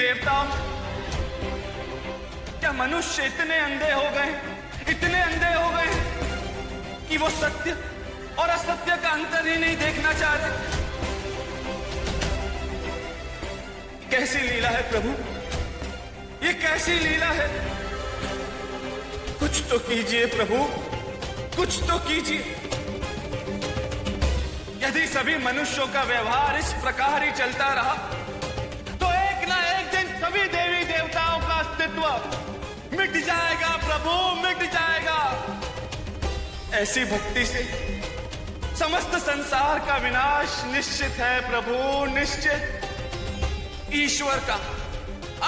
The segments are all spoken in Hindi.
देवताओं, क्या मनुष्य इतने अंधे हो गए, इतने अंधे हो गए कि वो सत्य और असत्य का अंतर ही नहीं देखना चाहते? कैसी लीला है प्रभु, ये कैसी लीला है? कुछ तो कीजिए प्रभु, कुछ तो कीजिए। यदि सभी मनुष्यों का व्यवहार इस प्रकार ही चलता रहा तो एक ना एक दिन सभी देवी देवताओं का अस्तित्व मिट जाएगा प्रभु, मिट जाएगा। ऐसी भक्ति से समस्त संसार का विनाश निश्चित है प्रभु, निश्चित। ईश्वर का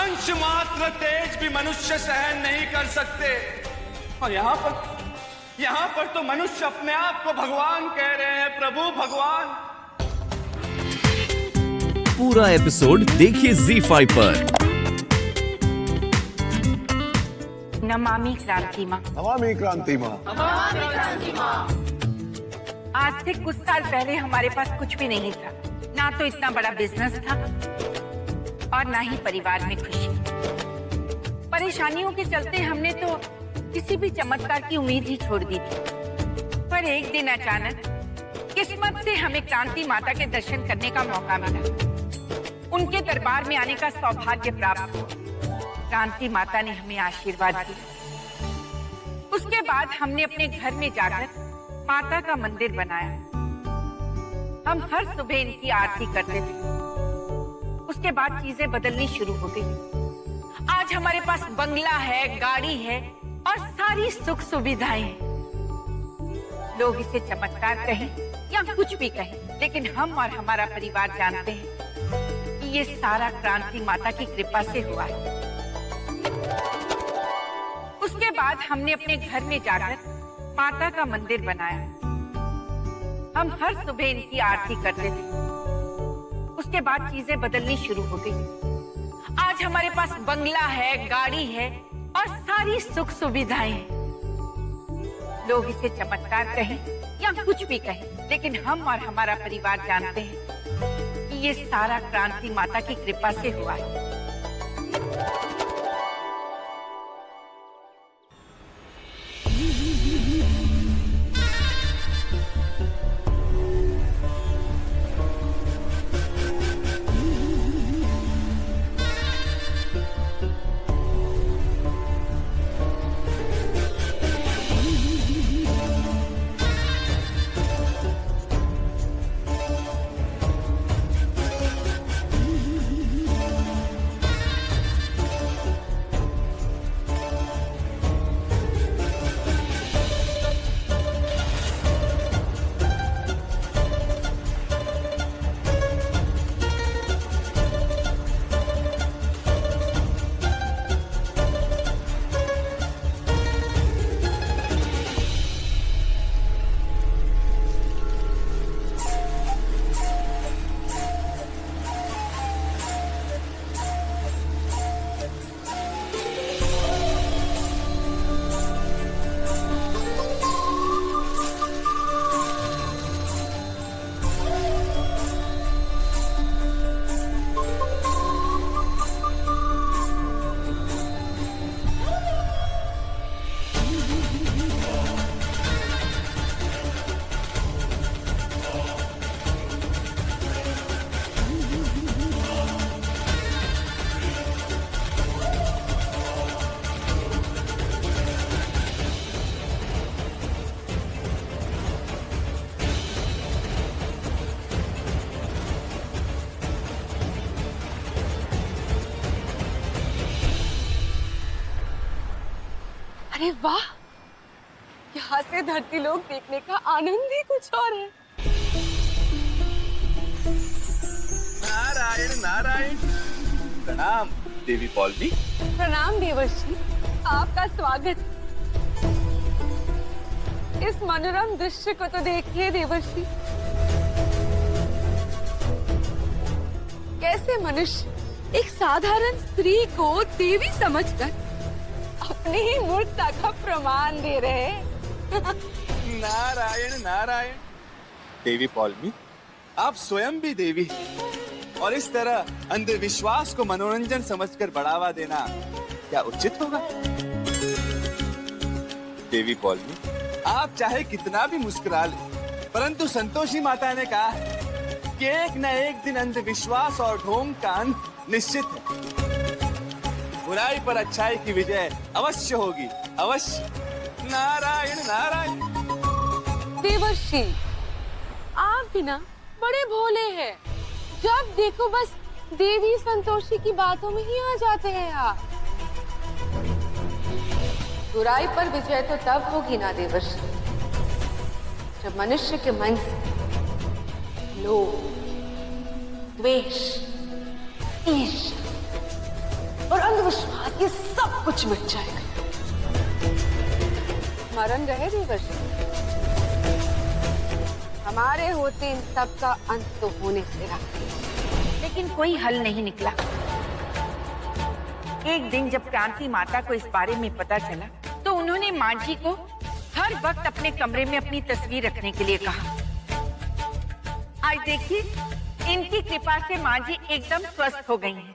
अंश मात्र तेज भी मनुष्य सहन नहीं कर सकते, और यहां पर तो मनुष्य अपने आप को भगवान कह रहे हैं प्रभु, भगवान। पूरा एपिसोड देखिए ZEE5 पर। नमामि क्रांति माँ। नमामि क्रांति माँ। आज से कुछ साल पहले हमारे पास कुछ भी नहीं था, ना तो इतना बड़ा बिजनेस था और ना ही परिवार में खुशी। परेशानियों के चलते हमने तो किसी भी चमत्कार की उम्मीद ही छोड़ दी थी। पर एक दिन अचानक किस्मत से हमें क्रांति माता के दर्शन करने का मौका मिला। उनके दरबार में आने का सौभाग्य प्राप्त हुआ। क्रांति माता ने हमें आशीर्वाद दिया। उसके बाद हमने अपने घर में जाकर माता का मंदिर बनाया। हम हर सुबह इनकी आरती करते थे। उसके बाद चीजें बदलनी शुरू हो गई। आज हमारे पास बंगला है, गाड़ी है और सारी सुख सुविधाएं हैं। लोग इसे चमत्कार कहें या कुछ भी कहें, लेकिन हम और हमारा परिवार जानते हैं कि ये सारा क्रांति माता की कृपा से हुआ है। उसके बाद हमने अपने घर में जाकर माता का मंदिर बनाया। हम हर सुबह इनकी आरती करते थे। उसके बाद चीजें बदलनी शुरू हो गई। आज हमारे पास बंगला है, गाड़ी है और सारी सुख सुविधाएं हैं। लोग इसे चमत्कार कहें या कुछ भी कहें, लेकिन हम और हमारा परिवार जानते हैं कि ये सारा क्रांति माता की कृपा से हुआ है। अरे वाह, यहाँ से धरती लोग देखने का आनंद ही कुछ और है। नारायण नारायण। प्रणाम देवी पौलमी। प्रणाम देवर्षि, आपका स्वागत। इस मनोरम दृश्य को तो देखिए देवर्षि। कैसे मनुष्य एक साधारण स्त्री को देवी समझकर अपनी ही मूर्खता का प्रमाण दे रहे हैं। नारायण नारायण। देवी पौलमी, आप स्वयं भी देवी, और इस तरह अंधविश्वास को मनोरंजन समझकर बढ़ावा देना क्या उचित होगा? देवी पौलमी, आप चाहे कितना भी मुस्कुरा ले, परंतु संतोषी माता ने कहा है कि एक न एक दिन अंधविश्वास और ढोंग का अंत निश्चित है। बुराई पर अच्छाई की विजय अवश्य होगी, अवश्य। नारायण नारायण। देवर्षि, आप भी ना बड़े भोले हैं। जब देखो बस देवी संतोषी की बातों में ही आ जाते हैं आप। बुराई पर विजय तो तब होगी ना देवर्षि, जब मनुष्य के मन से लोभ, द्वेष, ईर्ष्या और अंधविश्वास ये सब कुछ मिट जाएगा। स्मरण रहे देवर्षि, हमारे होते इन सब का अंत तो होने से रहा। लेकिन कोई हल नहीं निकला। एक दिन जब क्रांति माता को इस बारे में पता चला तो उन्होंने माँ जी को हर वक्त अपने कमरे में अपनी तस्वीर रखने के लिए कहा। आज देखिए, इनकी कृपा से माँ जी एकदम स्वस्थ हो गई हैं।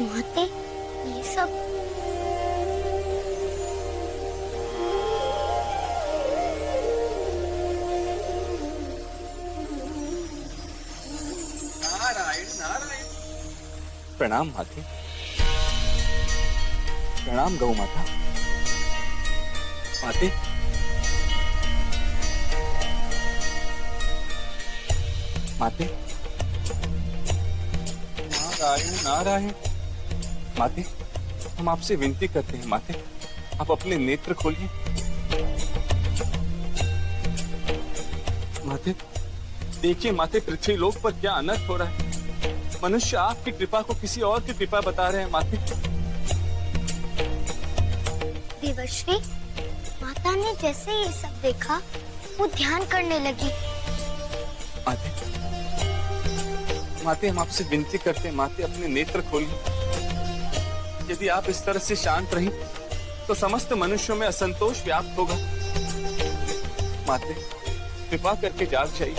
माते, ये सब नारायण नारायण। प्रणाम माते, प्रणाम गौ माता। माते, माते, नारायण नारायण। माते, हम आपसे विनती करते हैं माते, आप अपने नेत्र खोलिए। माते, देखिए माते, पृथ्वी लोक पर क्या अनर्थ हो रहा है। मनुष्य आपकी कृपा को किसी और की कृपा बता रहे हैं माते। देवर्षि, माता ने जैसे ये सब देखा वो ध्यान करने लगी। माते, माते, हम आपसे विनती करते हैं माते, अपने नेत्र खोलिए। यदि आप इस तरह से शांत रही तो समस्त मनुष्यों में असंतोष व्याप्त होगा। माते, कृपा करके जाग जाइए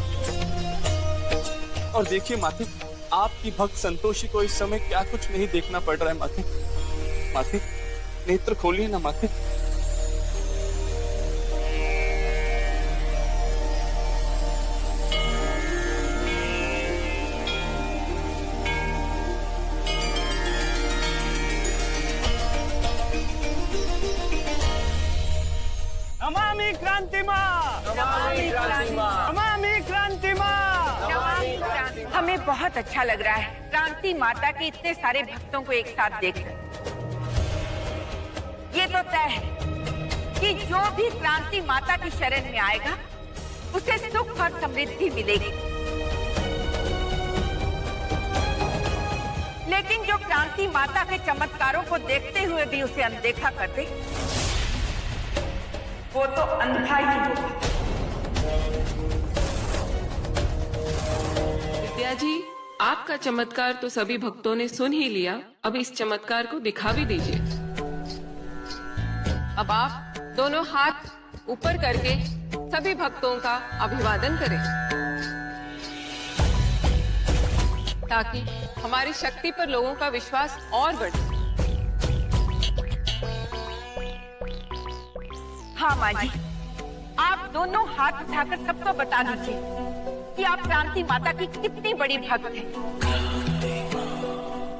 और देखिए माते, आपकी भक्त संतोषी को इस समय क्या कुछ नहीं देखना पड़ रहा है। माते, माते, नेत्र खोलिए ना माते। नमामि क्रांति माँ, नमामि क्रांति माँ, नमामि क्रांति माँ। नमामि क्रांति। हमें बहुत अच्छा लग रहा है क्रांति माता के इतने सारे भक्तों को एक साथ देखकर। ये तो तय है कि जो भी क्रांति माता की शरण में आएगा उसे सुख और समृद्धि मिलेगी। लेकिन जो क्रांति माता के चमत्कारों को देखते हुए भी उसे अनदेखा कर दे, वो तो अंधा ही होगा। विद्या जी, आपका चमत्कार तो सभी भक्तों ने सुन ही लिया। अब इस चमत्कार को दिखा भी दीजिए। अब आप दोनों हाथ ऊपर करके सभी भक्तों का अभिवादन करें, ताकि हमारी शक्ति पर लोगों का विश्वास और बढ़े। हाँ माँ जी, आप दोनों हाथ उठाकर सबको बता दीजिए कि आप क्रांति माता की कितनी बड़ी भक्त हैं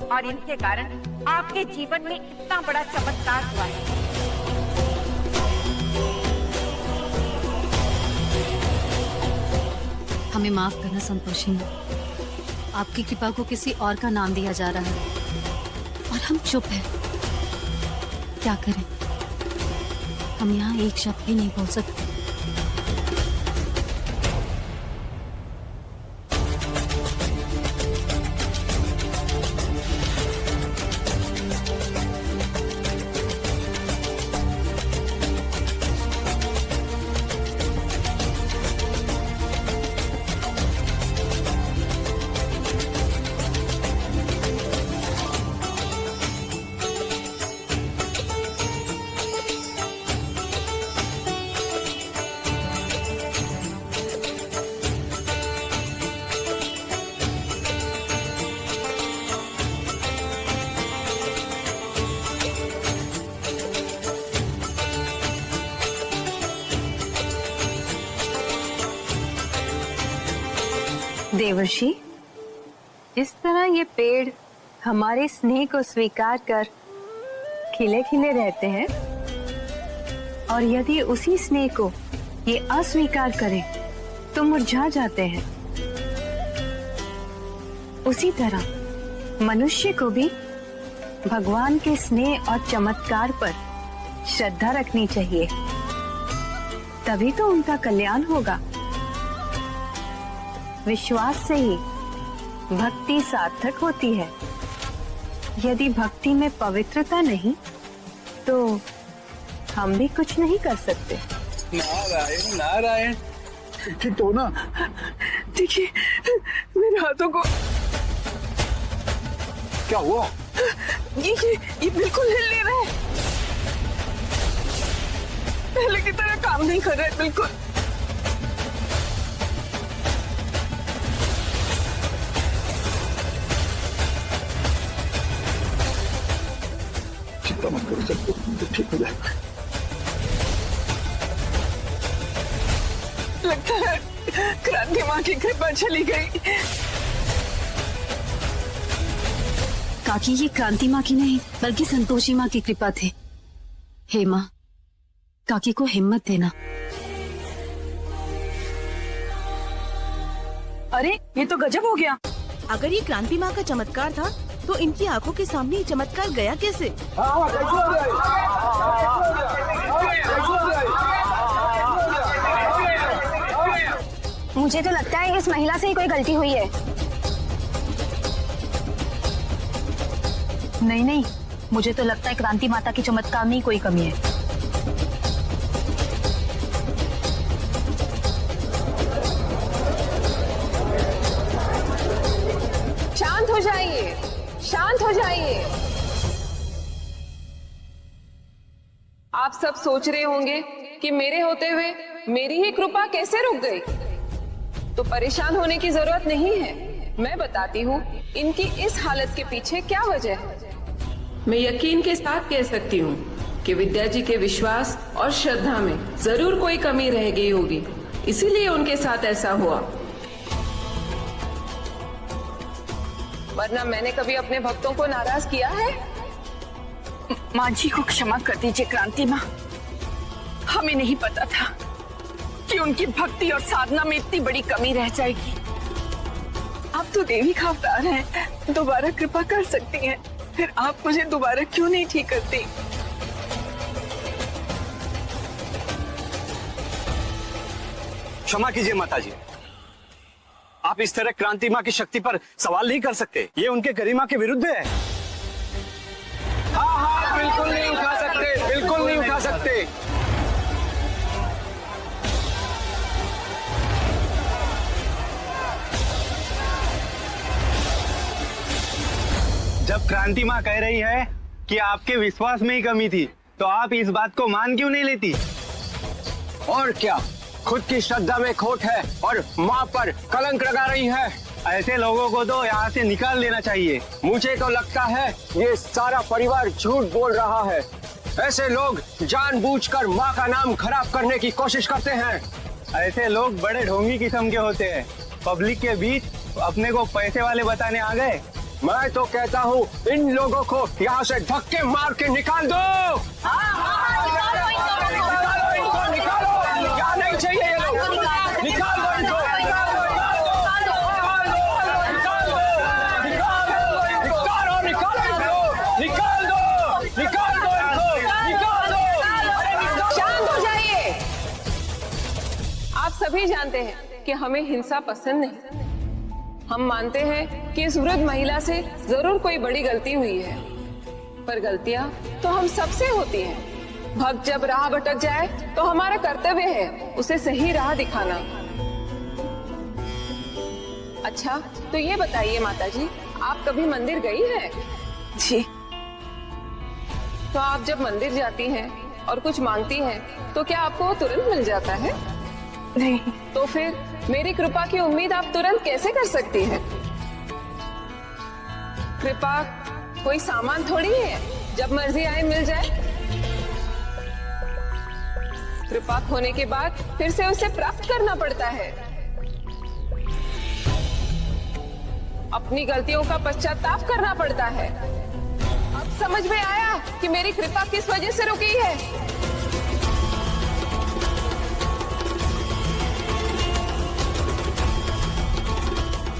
और इनके कारण आपके जीवन में इतना बड़ा चमत्कार हुआ है। हमें माफ करना संतोषी माँ, आपकी कृपा को किसी और का नाम दिया जा रहा है और हम चुप हैं। क्या करें, हम यहाँ एक शब्द भी नहीं बोल सकते। देवर्षि, जिस तरह ये पेड़ हमारे स्नेह को स्वीकार कर खिले खिले रहते हैं, और यदि उसी स्नेह को ये अस्वीकार करें तो मुरझा जाते हैं, उसी तरह मनुष्य को भी भगवान के स्नेह और चमत्कार पर श्रद्धा रखनी चाहिए, तभी तो उनका कल्याण होगा। विश्वास से ही भक्ति सार्थक होती है। यदि भक्ति में पवित्रता नहीं तो हम भी कुछ नहीं कर सकते। नारायण नारायण। ठीक तो ना? देखिए मेरे हाथों को क्या हुआ? ये बिल्कुल हिल नहीं रहा है, पहले की तरह काम नहीं कर रहा है बिल्कुल। चिंता मत करो, सब ठीक हो जाएगा। लगता है क्रांति माँ की कृपा चली गई। काकी, ये क्रांति माँ की नहीं बल्कि संतोषी माँ की कृपा थी। हे माँ, काकी को हिम्मत देना। अरे ये तो गजब हो गया। अगर ये क्रांति माँ का चमत्कार था तो इनकी आंखों के सामने ये चमत्कार गया कैसे? मुझे तो लगता है इस महिला से ही कोई गलती हुई है। नहीं, मुझे तो लगता है क्रांति माता की चमत्कार में ही कोई कमी है। शांत हो जाइए, शांत हो जाइए। आप सब सोच रहे होंगे कि मेरे होते हुए मेरी ही कृपा कैसे रुक गई। तो परेशान होने की जरूरत नहीं है, मैं बताती हूँ इनकी इस हालत के पीछे क्या वजह है। मैं यकीन के साथ कह सकती हूँ कि विद्या जी के विश्वास और श्रद्धा में जरूर कोई कमी रह गई होगी, इसीलिए उनके साथ ऐसा हुआ। वरना मैंने कभी अपने भक्तों को नाराज किया है? माँ जी को क्षमा कर दीजिए क्रांति माँ, हमें नहीं पता था कि उनकी भक्ति और साधना में इतनी बड़ी कमी रह जाएगी। आप तो देवी का अवतार हैं, दोबारा कृपा कर सकती हैं, फिर आप मुझे दोबारा क्यों नहीं ठीक करती? क्षमा कीजिए माता जी, आप इस तरह क्रांति माँ की शक्ति पर सवाल नहीं कर सकते, ये उनके गरिमा के विरुद्ध है। हाँ, बिल्कुल नहीं उठा सकते, बिल्कुल नहीं उठा सकते। जब क्रांति माँ कह रही है कि आपके विश्वास में ही कमी थी, तो आप इस बात को मान क्यों नहीं लेती? और क्या, खुद की श्रद्धा में खोट है और माँ पर कलंक लगा रही है। ऐसे लोगों को तो यहाँ से निकाल देना चाहिए। मुझे तो लगता है ये सारा परिवार झूठ बोल रहा है। ऐसे लोग जानबूझकर माँ का नाम खराब करने की कोशिश करते हैं। ऐसे लोग बड़े ढोंगी किस्म के होते हैं, पब्लिक के बीच अपने को पैसे वाले बताने आ गए। मैं तो कहता हूँ इन लोगों को यहाँ से धक्के मार के निकाल दो। निकालो, यहाँ नहीं चाहिए ये लोग। निकाल दो इनको। शांत हो जाइए। आप सभी जानते हैं कि हमें हिंसा पसंद नहीं। हम मानते हैं कि इस वृद्ध महिला से जरूर कोई बड़ी गलती हुई है, पर गलतियां तो हम सबसे होती हैं। भक्त जब राह भटक जाए तो हमारा कर्तव्य है उसे सही राह दिखाना। अच्छा, तो ये बताइए माता जी, आप कभी मंदिर गई हैं? जी। तो आप जब मंदिर जाती हैं और कुछ मांगती हैं, तो क्या आपको वो तुरंत मिल जाता है? नहीं। तो फिर मेरी कृपा की उम्मीद आप तुरंत कैसे कर सकती हैं? कृपा कोई सामान थोड़ी है, जब मर्जी आए मिल जाए। कृपा खोने के बाद फिर से उसे प्राप्त करना पड़ता है। अपनी गलतियों का पश्चाताप करना पड़ता है। अब समझ में आया कि मेरी कृपा किस वजह से रुकी है।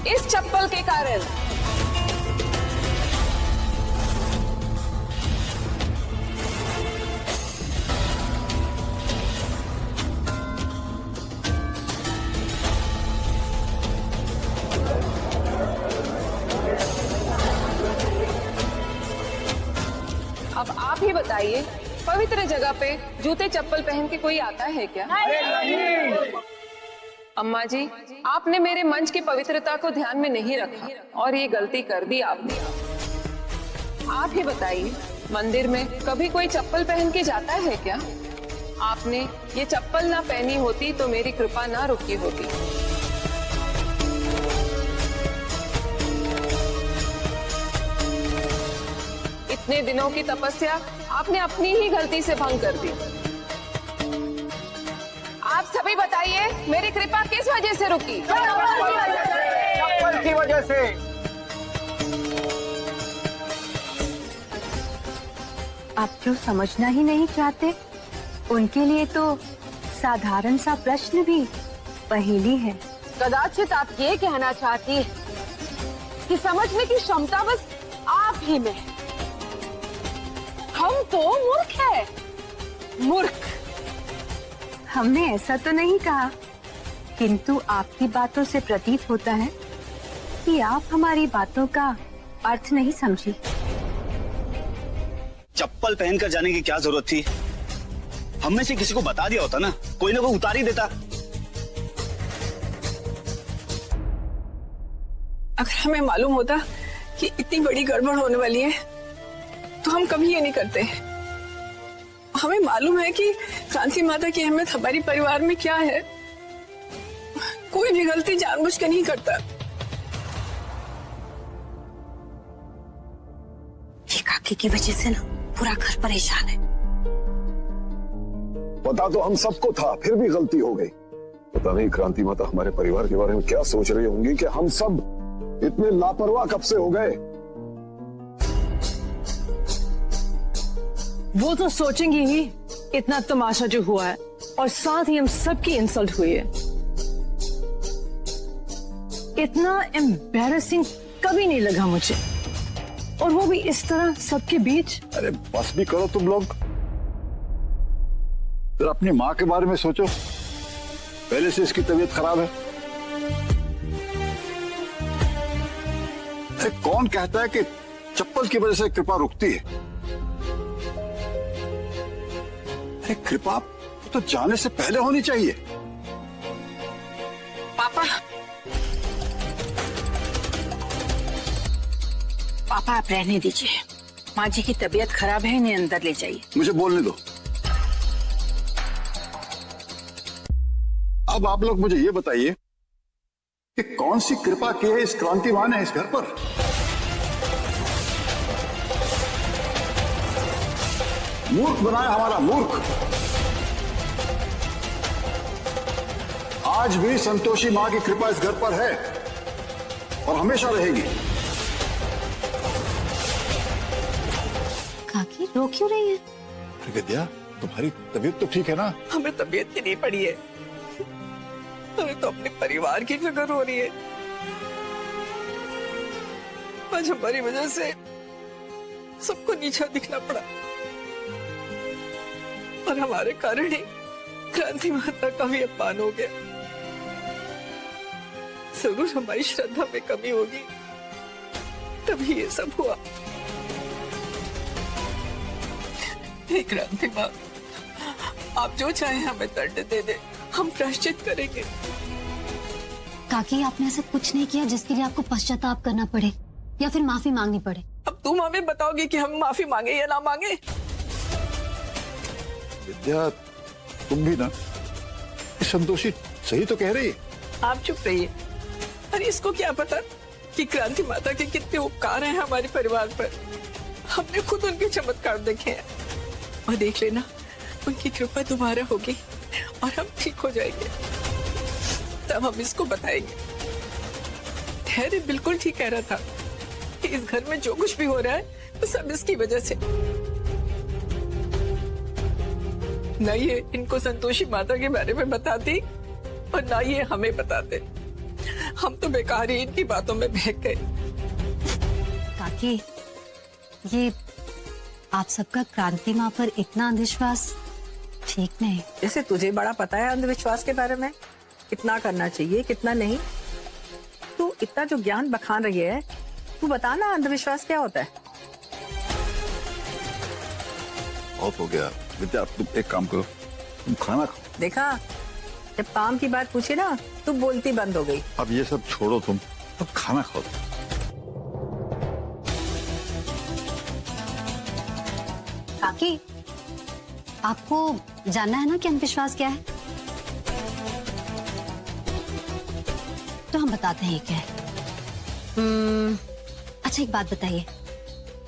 इस चप्पल के कारण। अब आप ही बताइए, पवित्र जगह पे जूते चप्पल पहन के कोई आता है क्या? अम्मा जी, आपने मेरे मंच की पवित्रता को ध्यान में नहीं रखा और ये गलती कर दी आपने। आप ही बताइए, मंदिर में कभी कोई चप्पल पहन के जाता है क्या? आपने ये चप्पल ना पहनी होती तो मेरी कृपा ना रुकी होती। इतने दिनों की तपस्या आपने अपनी ही गलती से भंग कर दी। आप सभी बताइए, मेरी कृपा किस वजह से रुकी? चप्पल की वजह से। आप जो समझना ही नहीं चाहते, उनके लिए तो साधारण सा प्रश्न भी पहेली है। कदाचित आप ये कहना चाहती है कि समझने की क्षमता बस आप ही में है। हम तो मूर्ख है, मूर्ख। हमने ऐसा तो नहीं कहा, किंतु आपकी बातों से प्रतीत होता है कि आप हमारी बातों का अर्थ नहीं समझी। चप्पल पहनकर जाने की क्या जरूरत थी? हम में से किसी को बता दिया होता ना, कोई ना कोई उतार ही देता। अगर हमें मालूम होता कि इतनी बड़ी गड़बड़ होने वाली है तो हम कभी ये नहीं करते। हमें मालूम है कि क्रांति माता की अहमियत हमारे परिवार में क्या है। कोई भी गलती जानबूझ के नहीं करता। ये काकी की वजह से ना पूरा घर परेशान है। पता तो हम सबको था, फिर भी गलती हो गई। पता नहीं क्रांति माता हमारे परिवार के बारे में क्या सोच रही होंगी कि हम सब इतने लापरवाह कब से हो गए। वो तो सोचेंगी ही, इतना तमाशा जो हुआ है और साथ ही हम सबकी इंसल्ट हुई है। इतना एम्बैरेसिंग कभी नहीं लगा मुझे, और वो भी इस तरह सबके बीच। अरे बस भी करो तुम लोग, फिर अपनी माँ के बारे में सोचो। पहले से इसकी तबीयत खराब है। अरे कौन कहता है कि चप्पल की वजह से कृपा रुकती है? अरे कृपा तो जाने से पहले होनी चाहिए। पापा, पापा आप रहने दीजिए। माँ जी की तबीयत खराब है, इन्हें अंदर ले जाइए। मुझे बोलने दो। अब आप लोग मुझे ये बताइए कि कौन सी कृपा की है इस क्रांति माँ ने इस घर पर? मूर्ख बनाया हमारा मूर्ख। आज भी संतोषी माँ की कृपा इस घर पर है और हमेशा रहेगी। काकी रो क्यों रही है? विद्या, तुम्हारी तबीयत तो ठीक है ना? हमें तबीयत की नहीं पड़ी है, हमें तो अपने परिवार की फिक्र हो रही है। आज हमारी वजह से सबको नीचा दिखना पड़ा और हमारे कारण ही क्रांति माता का भी अपमान हो गया। जरूर हमारी श्रद्धा में कमी होगी, तभी ये सब हुआ। हे क्रांति माँ, आप जो चाहे हमें दंड दे दे, हम प्रायश्चित करेंगे। काकी, आपने ऐसा कुछ नहीं किया जिसके लिए आपको पश्चाताप करना पड़े या फिर माफी मांगनी पड़े। अब तुम हमें बताओगे कि हम माफी मांगे या ना मांगे? विद्या, तुम भी ना, संतोषी सही तो कह रही है। आप चुप रहिए। अरे इसको क्या पता कि क्रांति माता के कितने उपकार हैं हमारे परिवार पर। हमने खुद उनके चमत्कार देखे हैं, और देख लेना उनकी कृपा दोबारा होगी और हम ठीक हो जाएंगे। तब हम इसको बताएंगे। हैरी बिल्कुल ठीक कह रहा था कि इस घर में जो कुछ भी हो रहा है वो सब इसकी वजह से। ना ये इनको संतोषी माता के बारे में बताती और ना ये हमें बताते। हम तो बेकार ही इनकी बातों में बहक गए। काकी, ये आप सबका क्रांति माँ पर इतना अंधविश्वास ठीक नहीं। जैसे तुझे बड़ा पता है अंधविश्वास के बारे में, कितना करना चाहिए कितना नहीं। तू इतना जो ज्ञान बखान रही है, तू बता ना अंधविश्वास क्या होता है। बहुत हो गया विद्या, तुम एक काम करो, तुम खाना खाओ। देखा, जब काम की बात पूछी ना तू बोलती बंद हो गई। अब ये सब छोड़ो, तुम अब खाना खाओ। काकी, आपको जानना है ना कि अंधविश्वास क्या है? तो हम बताते हैं ये क्या है। अच्छा एक बात बताइए,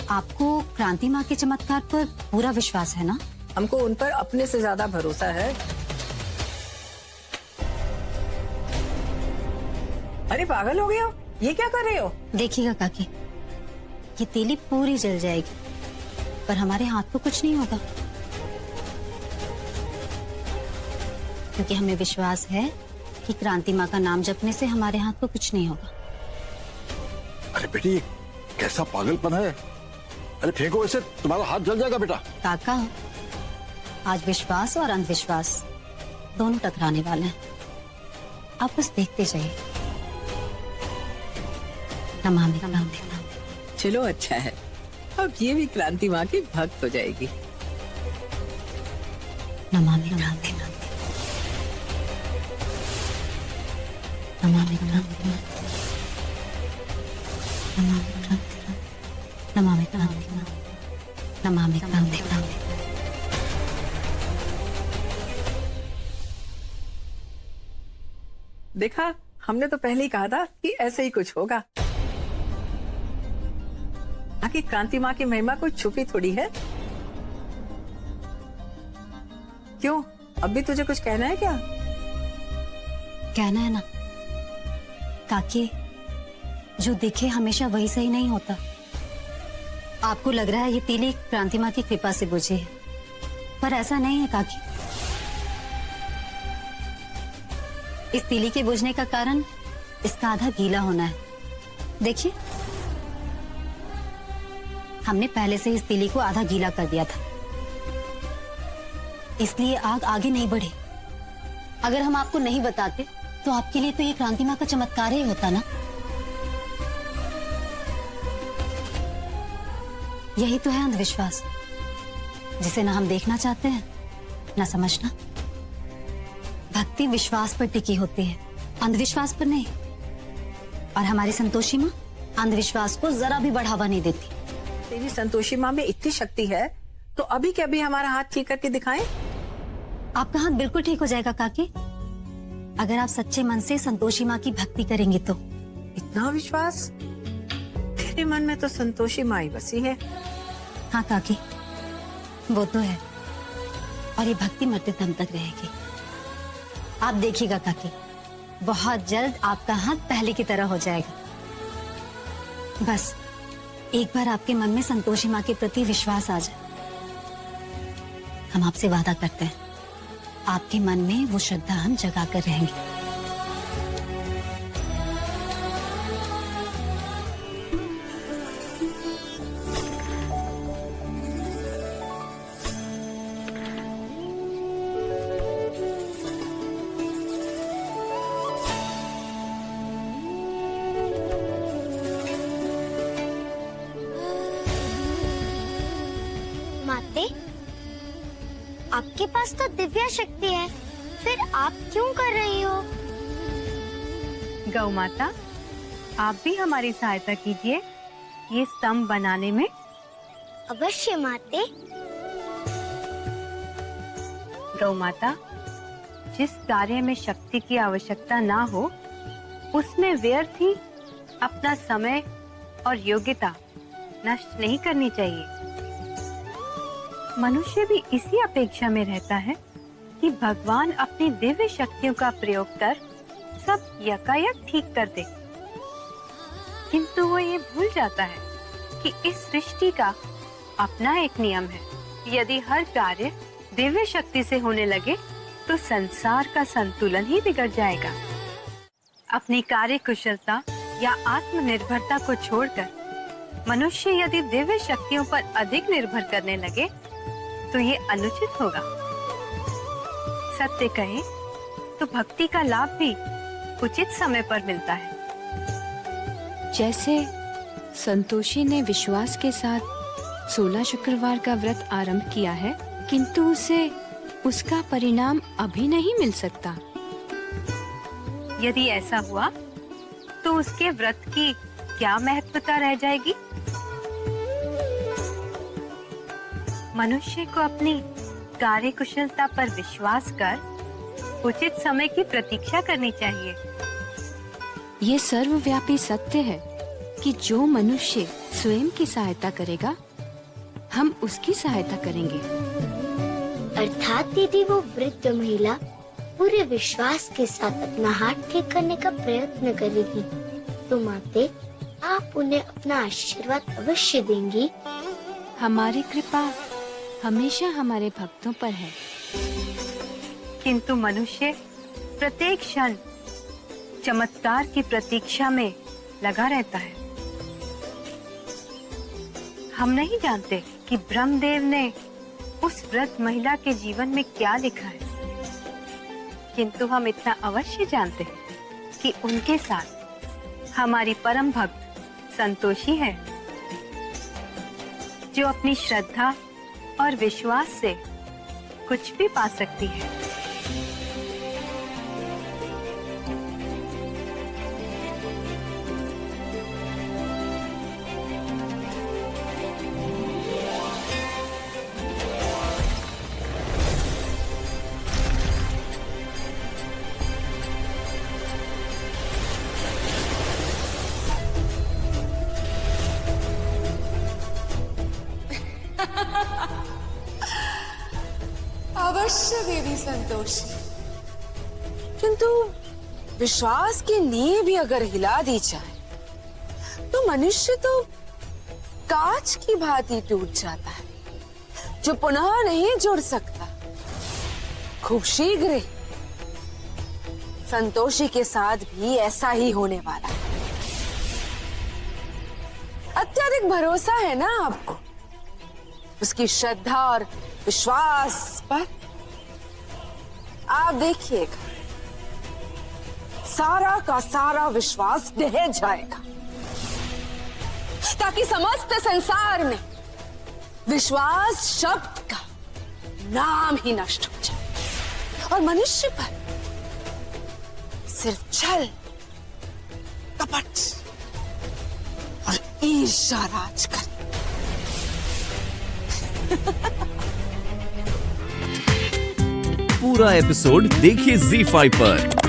आपको क्रांति माँ के चमत्कार पर पूरा विश्वास है ना? हमको उन पर अपने से ज्यादा भरोसा है। अरे पागल हो गए हो, ये क्या कर रहे हो? देखिएगा काकी, ये तीली पूरी जल जाएगी पर हमारे हाथ को कुछ नहीं होगा, क्योंकि हमें विश्वास है कि क्रांति माँ का नाम जपने से हमारे हाथ को कुछ नहीं होगा। अरे बेटी, ये कैसा पागलपन है? अरे फेंको इसे, तुम्हारा हाथ जल जाएगा बेटा। काका, आज विश्वास और अंधविश्वास दोनों टकराने वाले हैं, आप बस देखते जाइए। नमामि नमामि नमामि। चलो अच्छा है, अब ये भी क्रांति माँ की भक्त हो जाएगी। नमामि नमामि नमामि नमामि नमामि नमामि नमामि नमामि। देखा, हमने तो पहले ही कहा था कि ऐसे ही कुछ होगा। आखिर क्रांति माँ की महिमा कोई छुपी थोड़ी है। क्यों, अब भी तुझे कुछ कहना है क्या? कहना है ना काकी, जो दिखे हमेशा वही सही नहीं होता। आपको लग रहा है ये तीली क्रांति माँ की कृपा से बुझी है, पर ऐसा नहीं है काकी। इस तीली के बुझने का कारण इसका आधा गीला होना है। देखिए, हमने पहले से इस तीली को आधा गीला कर दिया था, इसलिए आग आगे नहीं बढ़ी। अगर हम आपको नहीं बताते तो आपके लिए तो ये क्रांति माँ का चमत्कार ही होता ना। यही तो है अंधविश्वास, जिसे ना हम देखना चाहते हैं ना समझना। भक्ति विश्वास पर टिकी होती है, अंधविश्वास पर नहीं। और हमारी संतोषी माँ अंधविश्वास को जरा भी बढ़ावा नहीं देती। तेरी संतोषी माँ में इतनी शक्ति है तो अभी क्या भी हमारा हाथ ठीक करके दिखाएं? आपका हाथ बिल्कुल ठीक हो जाएगा काकी, अगर आप सच्चे मन से संतोषी माँ की भक्ति करेंगे तो। इतना विश्वास? तेरे मन में तो संतोषी माँ ही बसी है। हाँ काकी, वो तो है, और ये भक्ति मरते दम तक रहेगी। आप देखिएगा काकी, बहुत जल्द आपका हाथ पहले की तरह हो जाएगा। बस एक बार आपके मन में संतोषी माँ के प्रति विश्वास आ जाए, हम आपसे वादा करते हैं आपके मन में वो श्रद्धा हम जगा कर रहेंगे। माते, आपके पास तो दिव्या शक्ति है, फिर आप क्यों कर रही हो? गौ माता, आप भी हमारी सहायता कीजिए ये स्तंभ बनाने में। अवश्य माते। गौ माता, जिस कार्य में शक्ति की आवश्यकता ना हो उसमें व्यर्थ ही अपना समय और योग्यता नष्ट नहीं करनी चाहिए। मनुष्य भी इसी अपेक्षा में रहता है कि भगवान अपनी दिव्य शक्तियों का प्रयोग कर सब यकायक ठीक कर दे। किंतु वो ये भूल जाता है कि इस सृष्टि का अपना एक नियम है। यदि हर कार्य दिव्य शक्ति से होने लगे तो संसार का संतुलन ही बिगड़ जाएगा। अपनी कार्य कुशलता या आत्मनिर्भरता को छोड़कर मनुष्य यदि दिव्य शक्तियों पर अधिक निर्भर करने लगे तो ये अनुचित होगा। सत्य कहें तो भक्ति का लाभ भी उचित समय पर मिलता है। जैसे संतोषी ने विश्वास के साथ 16 शुक्रवार का व्रत आरंभ किया है, किंतु उसे उसका परिणाम अभी नहीं मिल सकता। यदि ऐसा हुआ तो उसके व्रत की क्या महत्वता रह जाएगी? मनुष्य को अपनी कार्यकुशलता पर विश्वास कर उचित समय की प्रतीक्षा करनी चाहिए। ये सर्वव्यापी सत्य है कि जो मनुष्य स्वयं की सहायता करेगा, हम उसकी सहायता करेंगे। अर्थात दीदी वो वृद्ध महिला पूरे विश्वास के साथ अपना हाथ ठीक करने का प्रयत्न करेगी, तो माते आप उन्हें अपना आशीर्वाद अवश्य देंगी। हमारी कृपा हमेशा हमारे भक्तों पर है। किंतु मनुष्य प्रत्येक क्षण चमत्कार की प्रतीक्षा में लगा रहता है। हम नहीं जानते कि ब्रह्मदेव ने उस वृद्ध महिला के जीवन में क्या लिखा है, किंतु हम इतना अवश्य जानते हैं कि उनके साथ हमारी परम भक्त संतोषी है, जो अपनी श्रद्धा और विश्वास से कुछ भी पा सकती है। अवश्य देवी संतोषी, किंतु विश्वास की नींव भी अगर हिला दी जाए तो मनुष्य तो कांच की भांति टूट जाता है, जो पुनः नहीं जुड़ सकता। खूब शीघ्र ही संतोषी के साथ भी ऐसा ही होने वाला है। अत्यधिक भरोसा है ना आपको उसकी श्रद्धा और विश्वास पर? आप देखिएगा, सारा का सारा विश्वास ढह जाएगा, ताकि समस्त संसार में विश्वास शब्द का नाम ही नष्ट हो जाए और मनुष्य पर सिर्फ छल, कपट और ईर्ष्या राज करे। पूरा एपिसोड देखिए ZEE5 पर।